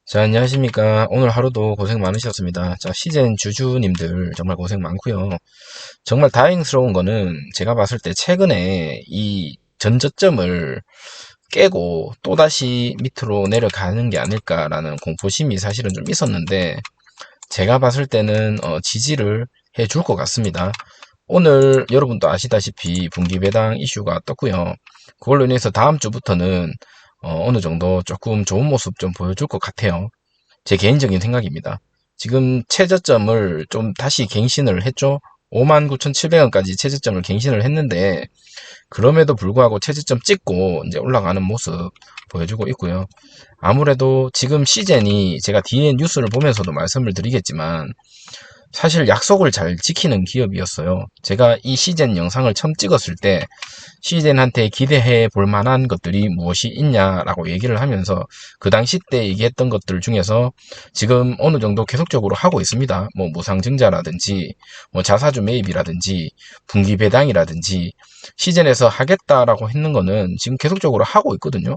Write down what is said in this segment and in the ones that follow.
자, 안녕하십니까. 오늘 하루도 고생 많으셨습니다. 자, 시즌 주주님들 정말 고생 많고요. 정말 다행스러운 거는 제가 봤을 때 최근에 이 전저점을 깨고 또다시 밑으로 내려가는 게 아닐까라는 공포심이 사실은 좀 있었는데, 제가 봤을 때는 지지를 해줄 것 같습니다. 오늘 여러분도 아시다시피 분기 배당 이슈가 떴고요. 그걸로 인해서 다음 주부터는 어느 정도 조금 좋은 모습 좀 보여줄 것 같아요. 제 개인적인 생각입니다. 지금 최저점을 좀 다시 갱신을 했죠. 59,700원까지 최저점을 갱신을 했는데, 그럼에도 불구하고 최저점 찍고 이제 올라가는 모습 보여주고 있고요. 아무래도 지금 시즌이 제가 뒤에 뉴스를 보면서도 말씀을 드리겠지만 사실 약속을 잘 지키는 기업이었어요. 제가 이 시즌 영상을 처음 찍었을 때 시즌한테 기대해 볼 만한 것들이 무엇이 있냐라고 얘기를 하면서 그 당시 때 얘기했던 것들 중에서 지금 어느 정도 계속적으로 하고 있습니다. 뭐 무상증자라든지 뭐 자사주 매입이라든지 분기 배당이라든지 시즌에서 하겠다라고 했는 거는 지금 계속적으로 하고 있거든요.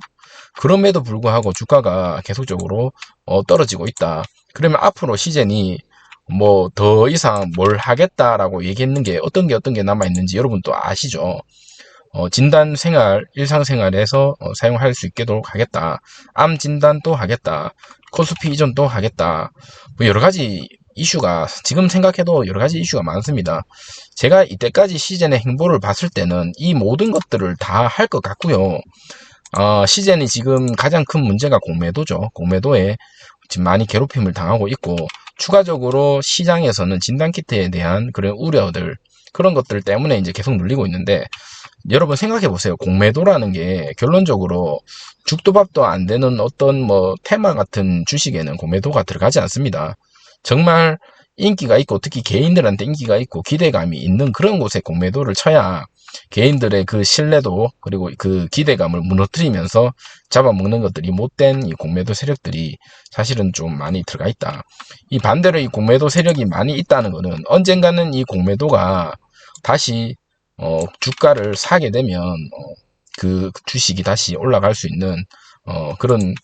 그럼에도 불구하고 주가가 계속적으로 떨어지고 있다. 그러면 앞으로 시즌이 뭐 더 이상 뭘 하겠다라고 얘기했는 게 어떤 게 남아있는지 여러분도 아시죠? 진단 생활, 일상생활에서 사용할 수 있도록 하겠다. 암 진단도 하겠다. 코스피 이전도 하겠다. 뭐 여러 가지 이슈가, 지금 생각해도 여러 가지 이슈가 많습니다. 제가 이때까지 시즌의 행보를 봤을 때는 이 모든 것들을 다 할 것 같고요. 시즌이 지금 가장 큰 문제가 공매도죠. 공매도에 지금 많이 괴롭힘을 당하고 있고, 추가적으로 시장에서는 진단키트에 대한 그런 우려들, 그런 것들 때문에 이제 계속 눌리고 있는데, 여러분 생각해 보세요. 공매도라는 게 결론적으로 죽도 밥도 안 되는 어떤 뭐 테마 같은 주식에는 공매도가 들어가지 않습니다. 정말 인기가 있고 특히 개인들한테 인기가 있고 기대감이 있는 그런 곳에 공매도를 쳐야 개인들의 그 신뢰도 그리고 그 기대감을 무너뜨리면서 잡아먹는 것들이 못된 이 공매도 세력들이 사실은 좀 많이 들어가 있다. 이 반대로 이 공매도 세력이 많이 있다는 것은 언젠가는 이 공매도가 다시 주가를 사게 되면 그 주식이 다시 올라갈 수 있는 그런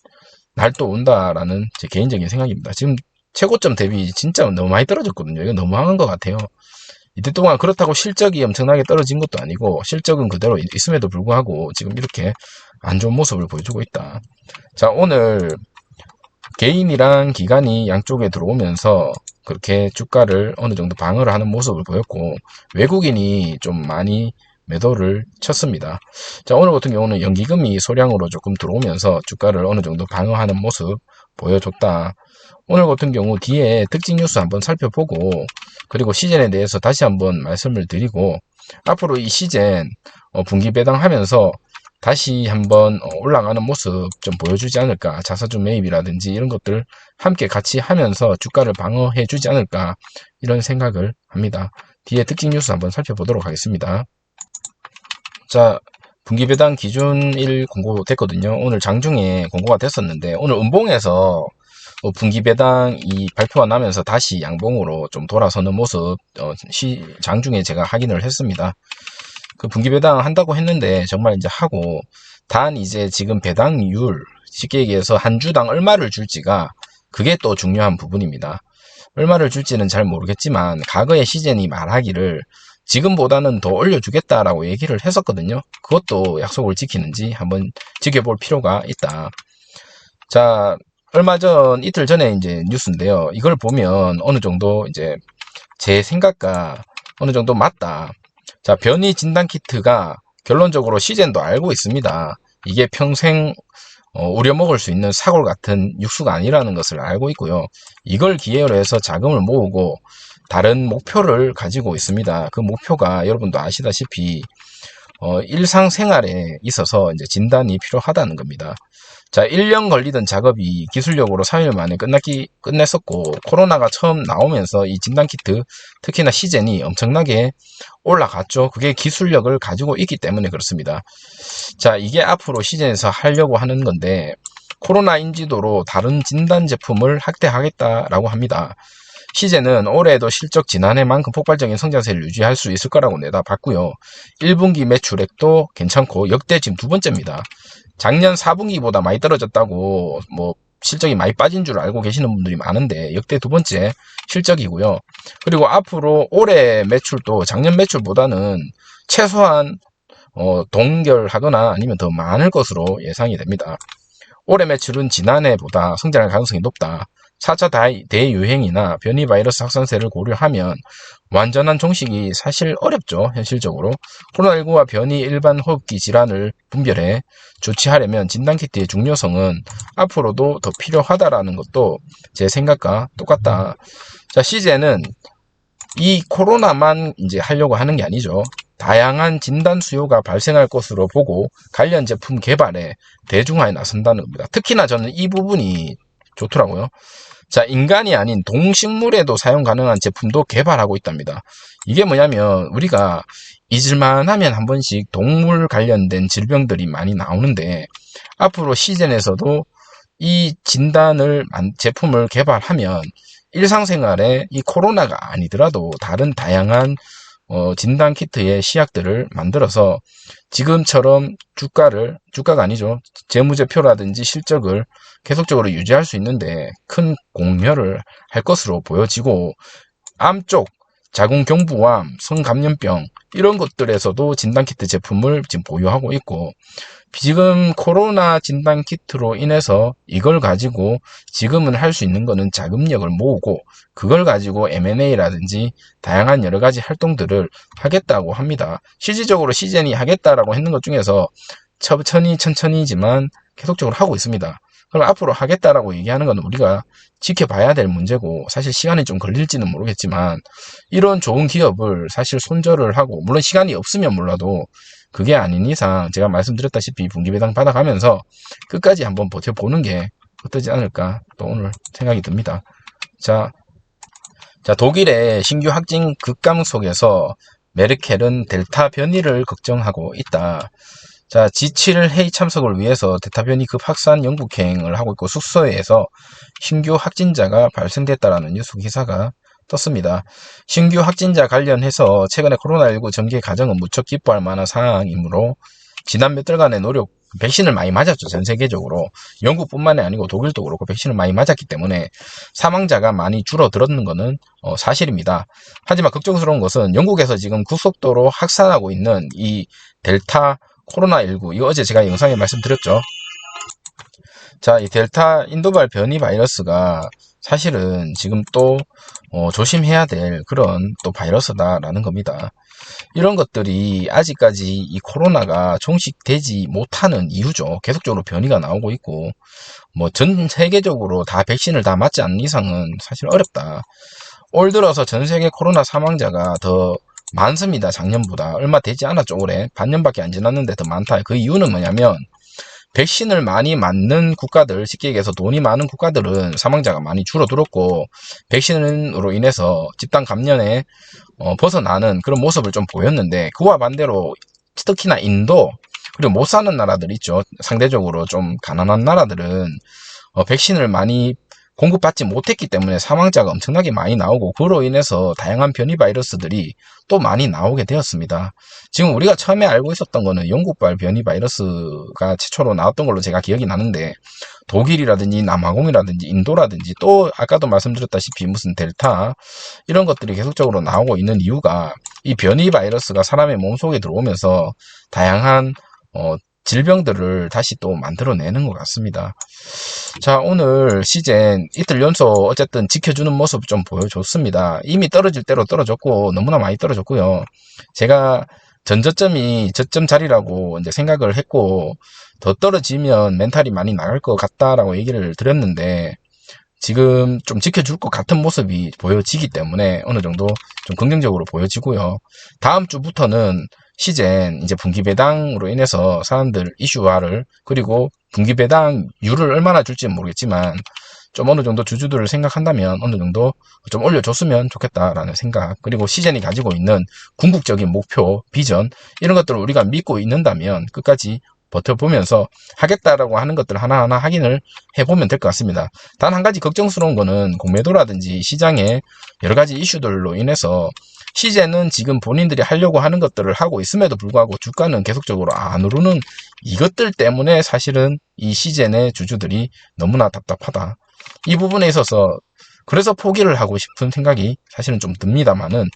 날도 온다라는 제 개인적인 생각입니다. 지금 최고점 대비 진짜 너무 많이 떨어졌거든요. 이거 너무한 것 같아요. 이때 동안 그렇다고 실적이 엄청나게 떨어진 것도 아니고 실적은 그대로 있음에도 불구하고 지금 이렇게 안 좋은 모습을 보여주고 있다. 자, 오늘 개인이랑 기관이 양쪽에 들어오면서 그렇게 주가를 어느 정도 방어를 하는 모습을 보였고 외국인이 좀 많이 매도를 쳤습니다. 자, 오늘 같은 경우는 연기금이 소량으로 조금 들어오면서 주가를 어느 정도 방어하는 모습 보여줬다. 오늘 같은 경우 뒤에 특징 뉴스 한번 살펴보고 그리고 시즌에 대해서 다시 한번 말씀을 드리고 앞으로 이 시즌 분기 배당하면서 다시 한번 올라가는 모습 좀 보여주지 않을까. 자사주 매입이라든지 이런 것들 함께 같이 하면서 주가를 방어해 주지 않을까 이런 생각을 합니다. 뒤에 특징 뉴스 한번 살펴보도록 하겠습니다. 자, 분기 배당 기준일 공고됐거든요. 오늘 장중에 공고가 됐었는데 오늘 음봉에서 분기 배당이 발표가 나면서 다시 양봉으로 좀 돌아서는 모습 장중에 제가 확인을 했습니다. 그 분기 배당 한다고 했는데 정말 이제 하고 단 이제 지금 배당률 쉽게 얘기해서 한 주당 얼마를 줄지가 그게 또 중요한 부분입니다. 얼마를 줄지는 잘 모르겠지만 과거의 시즌이 말하기를 지금보다는 더 올려주겠다라고 얘기를 했었거든요. 그것도 약속을 지키는지 한번 지켜볼 필요가 있다. 자, 얼마 전 이틀 전에 이제 뉴스인데요. 이걸 보면 어느 정도 이제 제 생각과 어느 정도 맞다. 자, 변이 진단 키트가 결론적으로 시젠도 알고 있습니다. 이게 평생 우려먹을 수 있는 사골 같은 육수가 아니라는 것을 알고 있고요. 이걸 기회로 해서 자금을 모으고 다른 목표를 가지고 있습니다. 그 목표가 여러분도 아시다시피 일상생활에 있어서 이제 진단이 필요하다는 겁니다. 자, 1년 걸리던 작업이 기술력으로 3일 만에 끝냈었고, 코로나가 처음 나오면서 이 진단키트, 특히나 시젠이 엄청나게 올라갔죠. 그게 기술력을 가지고 있기 때문에 그렇습니다. 자, 이게 앞으로 시즌에서 하려고 하는 건데, 코로나 인지도로 다른 진단 제품을 확대하겠다라고 합니다. 시제는 올해에도 실적 지난해만큼 폭발적인 성장세를 유지할 수 있을 거라고 내다봤고요. 1분기 매출액도 괜찮고 역대 지금 두 번째입니다. 작년 4분기보다 많이 떨어졌다고 뭐 실적이 많이 빠진 줄 알고 계시는 분들이 많은데 역대 두 번째 실적이고요. 그리고 앞으로 올해 매출도 작년 매출보다는 최소한 동결하거나 아니면 더 많을 것으로 예상이 됩니다. 올해 매출은 지난해보다 성장할 가능성이 높다. 4차 대유행이나 변이 바이러스 확산세를 고려하면 완전한 종식이 사실 어렵죠. 현실적으로. 코로나19와 변이 일반 호흡기 질환을 분별해 조치하려면 진단키트의 중요성은 앞으로도 더 필요하다라는 것도 제 생각과 똑같다. 자, 시제는 이 코로나만 이제 하려고 하는 게 아니죠. 다양한 진단 수요가 발생할 것으로 보고 관련 제품 개발에 대중화에 나선다는 겁니다. 특히나 저는 이 부분이 좋더라고요. 자, 인간이 아닌 동식물에도 사용 가능한 제품도 개발하고 있답니다. 이게 뭐냐면 우리가 잊을만 하면 한 번씩 동물 관련된 질병들이 많이 나오는데 앞으로 시즌에서도 이 제품을 개발하면 일상생활에 이 코로나가 아니더라도 다른 다양한 진단 키트의 시약들을 만들어서 지금처럼 주가가 아니죠. 재무제표라든지 실적을 계속적으로 유지할 수 있는데 큰 공멸을 할 것으로 보여지고 암 쪽, 자궁경부암, 성감염병 이런 것들에서도 진단키트 제품을 지금 보유하고 있고 지금 코로나 진단키트로 인해서 이걸 가지고 지금은 할 수 있는 거는 자금력을 모으고 그걸 가지고 M&A라든지 다양한 여러 가지 활동들을 하겠다고 합니다. 실질적으로 시젠이 하겠다라고 했는 것 중에서 천천히지만 계속적으로 하고 있습니다. 그럼 앞으로 하겠다라고 얘기하는 건 우리가 지켜봐야 될 문제고 사실 시간이 좀 걸릴지는 모르겠지만 이런 좋은 기업을 사실 손절을 하고 물론 시간이 없으면 몰라도 그게 아닌 이상 제가 말씀드렸다시피 분기배당 받아가면서 끝까지 한번 버텨보는 게 어떠지 않을까 또 오늘 생각이 듭니다. 자, 독일의 신규 확진 급감 속에서 메르켈은 델타 변이를 걱정하고 있다. 자, G7 회의 참석을 위해서 델타 변이 급 확산 영국행을 하고 있고 숙소에서 신규 확진자가 발생됐다라는 뉴스 기사가 떴습니다. 신규 확진자 관련해서 최근에 코로나19 전개 가정은 무척 기뻐할 만한 상황이므로 지난 몇 달간의 노력, 백신을 많이 맞았죠. 전 세계적으로. 영국뿐만이 아니고 독일도 그렇고 백신을 많이 맞았기 때문에 사망자가 많이 줄어들었는 것은 사실입니다. 하지만 걱정스러운 것은 영국에서 지금 급속도로 확산하고 있는 이 델타 코로나19 이거 어제 제가 영상에 말씀드렸죠. 자, 이 델타 인도발 변이 바이러스가 사실은 지금 또 조심해야 될 그런 또 바이러스다라는 겁니다. 이런 것들이 아직까지 이 코로나가 종식되지 못하는 이유죠. 계속적으로 변이가 나오고 있고 뭐 전 세계적으로 다 백신을 다 맞지 않는 이상은 사실 어렵다. 올 들어서 전 세계 코로나 사망자가 더 많습니다. 작년보다 얼마 되지 않았죠. 올해 반년밖에 안 지났는데 더 많다. 그 이유는 뭐냐면 백신을 많이 맞는 국가들, 쉽게 얘기해서 돈이 많은 국가들은 사망자가 많이 줄어들었고 백신으로 인해서 집단 감염에 벗어나는 그런 모습을 좀 보였는데 그와 반대로 특히나 인도 그리고 못 사는 나라들 있죠. 상대적으로 좀 가난한 나라들은 백신을 많이 공급받지 못했기 때문에 사망자가 엄청나게 많이 나오고 그로 인해서 다양한 변이 바이러스들이 또 많이 나오게 되었습니다. 지금 우리가 처음에 알고 있었던 거는 영국발 변이 바이러스가 최초로 나왔던 걸로 제가 기억이 나는데 독일이라든지 남아공이라든지 인도라든지 또 아까도 말씀드렸다시피 무슨 델타 이런 것들이 계속적으로 나오고 있는 이유가 이 변이 바이러스가 사람의 몸속에 들어오면서 다양한 질병들을 다시 또 만들어내는 것 같습니다. 자, 오늘 시즌 이틀 연속 어쨌든 지켜주는 모습 좀 보여줬습니다. 이미 떨어질 대로 떨어졌고 너무나 많이 떨어졌고요. 제가 전저점이 저점 자리라고 이제 생각을 했고 더 떨어지면 멘탈이 많이 나갈 것 같다라고 얘기를 드렸는데 지금 좀 지켜줄 것 같은 모습이 보여지기 때문에 어느 정도 좀 긍정적으로 보여지고요. 다음 주부터는 시즌 이제 분기배당으로 인해서 사람들 이슈화를 그리고 분기배당률을 얼마나 줄지는 모르겠지만 좀 어느 정도 주주들을 생각한다면 어느 정도 좀 올려줬으면 좋겠다라는 생각 그리고 시즌이 가지고 있는 궁극적인 목표, 비전 이런 것들을 우리가 믿고 있는다면 끝까지 버텨보면서 하겠다라고 하는 것들 하나하나 확인을 해보면 될 것 같습니다. 단 한 가지 걱정스러운 거는 공매도라든지 시장의 여러 가지 이슈들로 인해서 시제는 지금 본인들이 하려고 하는 것들을 하고 있음에도 불구하고 주가는 계속적으로 안 오르는 이것들 때문에 사실은 이 시제 내 주주들이 너무나 답답하다. 이 부분에 있어서 그래서 포기를 하고 싶은 생각이 사실은 좀 듭니다만은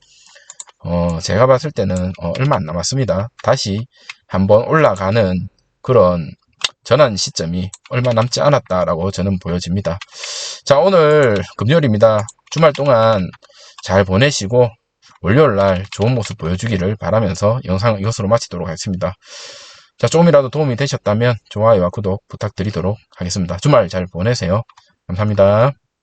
제가 봤을 때는 얼마 안 남았습니다. 다시 한번 올라가는 그런 전환 시점이 얼마 남지 않았다라고 저는 보여집니다. 자, 오늘 금요일입니다. 주말 동안 잘 보내시고 월요일날 좋은 모습 보여주기를 바라면서 영상 이것으로 마치도록 하겠습니다. 자, 조금이라도 도움이 되셨다면 좋아요와 구독 부탁드리도록 하겠습니다. 주말 잘 보내세요. 감사합니다.